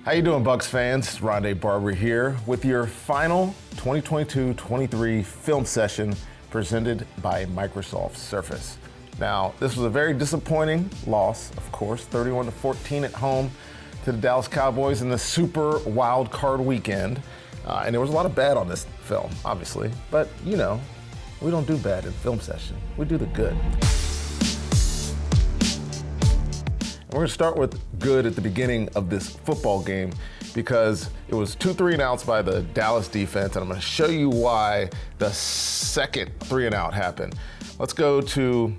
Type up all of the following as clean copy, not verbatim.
How you doing, Bucs fans? Ronde Barber here with your final 2022-23 film session presented by Microsoft Surface. Now, this was a very disappointing loss, of course, 31-14 at home to the Dallas Cowboys in the super wild card weekend. And there was a lot of bad on this film, obviously, but you know, we don't do bad in film session. We do the good. We're going to start with good at the beginning of this football game because it was 2 3-and-outs by the Dallas defense, and I'm going to show you why the second 3-and-out happened. Let's go to,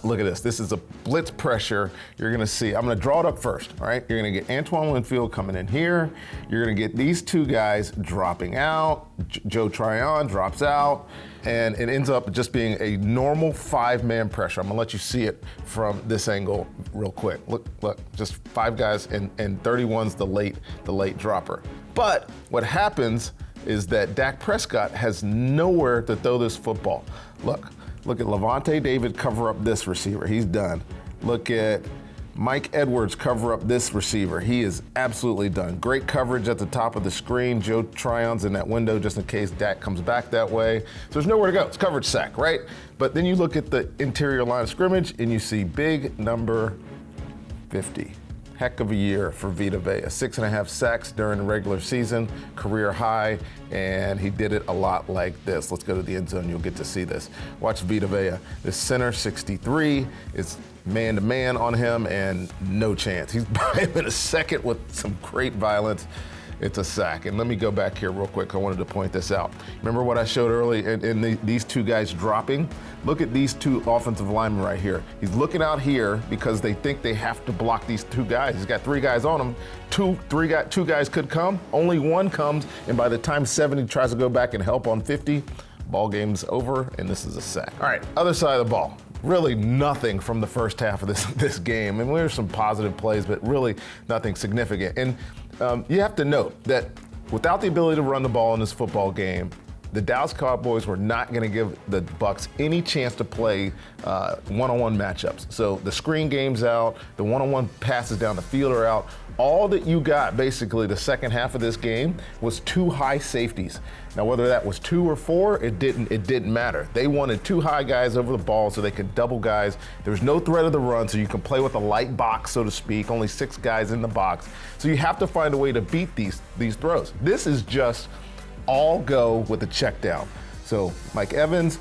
look at this. This is a blitz pressure. You're going to see, I'm going to draw it up first, all right? You're going to get Antoine Winfield coming in here. You're going to get these two guys dropping out. Joe Tryon drops out. And it ends up just being a normal 5-man pressure. I'm gonna let you see it from this angle real quick. Look, just 5 guys and 31's the late dropper. But what happens is that Dak Prescott has nowhere to throw this football. Look at Levante David cover up this receiver, he's done. Look at Mike Edwards cover up this receiver. He is absolutely done. Great coverage at the top of the screen. Joe Tryon's in that window just in case Dak comes back that way. So there's nowhere to go. It's coverage sack, right? But then you look at the interior line of scrimmage and you see big number 50. Heck of a year for Vita Vea. 6.5 sacks during the regular season, career high, and he did it a lot like this. Let's go to the end zone, you'll get to see this. Watch Vita Vea. The center, 63, is man-to-man on him, and no chance. He's by him in a second with some great violence. It's a sack. And let me go back here real quick. I wanted to point this out. Remember what I showed early in these two guys dropping? Look at these two offensive linemen right here. He's looking out here because they think they have to block these 2 guys. He's got 3 guys on him. Two guys could come. Only one comes, and by the time 70 tries to go back and help on 50, ball game's over, and this is a sack. All right, other side of the ball. Really nothing from the first half of this game. And there's some positive plays, but really nothing significant. And you have to note that without the ability to run the ball in this football game, the Dallas Cowboys were not going to give the Bucs any chance to play one-on-one matchups. So the screen game's out, the one-on-one passes down the field are out. All that you got basically the second half of this game was 2 high safeties. Now whether that was 2 or 4, it didn't matter. They wanted 2 high guys over the ball so they could double guys. There was no threat of the run, so you can play with a light box, so to speak. Only 6 guys in the box. So you have to find a way to beat these throws. This is just all go with the check down. So Mike Evans,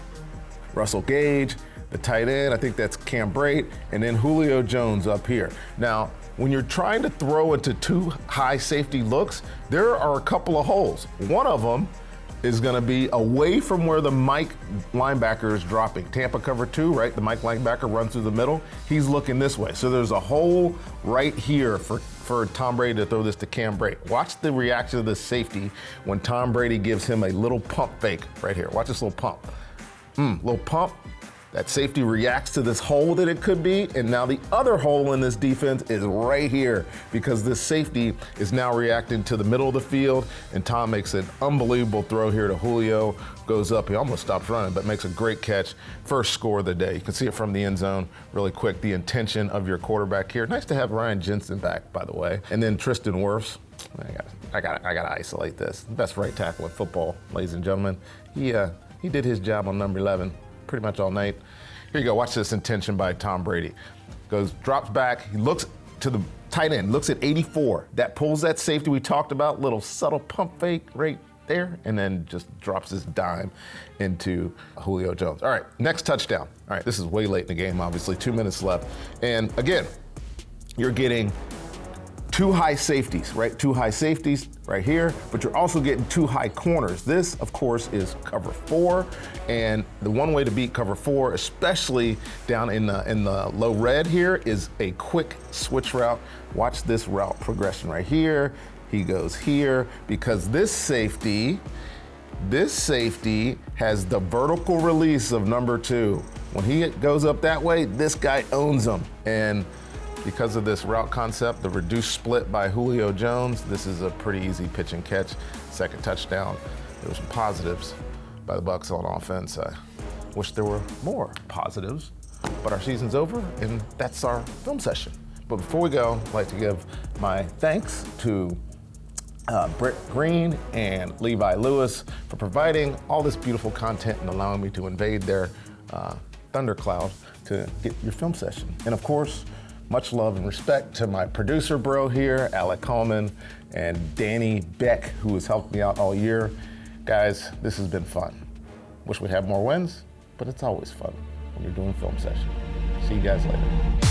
Russell Gage, the tight end, I think that's Cam Brate, and then Julio Jones up here. Now, when you're trying to throw into 2 high safety looks, there are a couple of holes. One of them is gonna be away from where the Mike linebacker is dropping. Tampa cover 2, right? The Mike linebacker runs through the middle. He's looking this way. So there's a hole right here for Tom Brady to throw this to Cam Brate. Watch the reaction of the safety when Tom Brady gives him a little pump fake right here. Watch this little pump. Little pump. That safety reacts to this hole that it could be, and now the other hole in this defense is right here because this safety is now reacting to the middle of the field, and Tom makes an unbelievable throw here to Julio, goes up, he almost stops running, but makes a great catch. First score of the day. You can see it from the end zone really quick, the intention of your quarterback here. Nice to have Ryan Jensen back, by the way. And then Tristan Wirfs. I gotta isolate this. Best right tackle in football, ladies and gentlemen. He did his job on number 11 pretty much all night. Here you go, watch this intention by Tom Brady. Drops back, he looks to the tight end, looks at 84. That pulls that safety we talked about, little subtle pump fake right there, and then just drops his dime into Julio Jones. All right, next touchdown. All right, this is way late in the game, obviously, 2 minutes left. And again, you're getting 2 high safeties, right? 2 high safeties right here, but you're also getting 2 high corners. This, of course, is cover 4, and the one way to beat cover 4, especially down in the low red here, is a quick switch route. Watch this route progression right here. He goes here because this safety has the vertical release of number 2. When he goes up that way, this guy owns him. And because of this route concept, the reduced split by Julio Jones, this is a pretty easy pitch and catch, second touchdown. There were some positives by the Bucs on offense. I wish there were more positives, but our season's over, and that's our film session. But before we go, I'd like to give my thanks to Britt Green and Levi Lewis for providing all this beautiful content and allowing me to invade their thundercloud to get your film session. And of course, much love and respect to my producer bro here, Alec Coleman, and Danny Beck, who has helped me out all year. Guys, this has been fun. Wish we'd have more wins, but it's always fun when you're doing film session. See you guys later.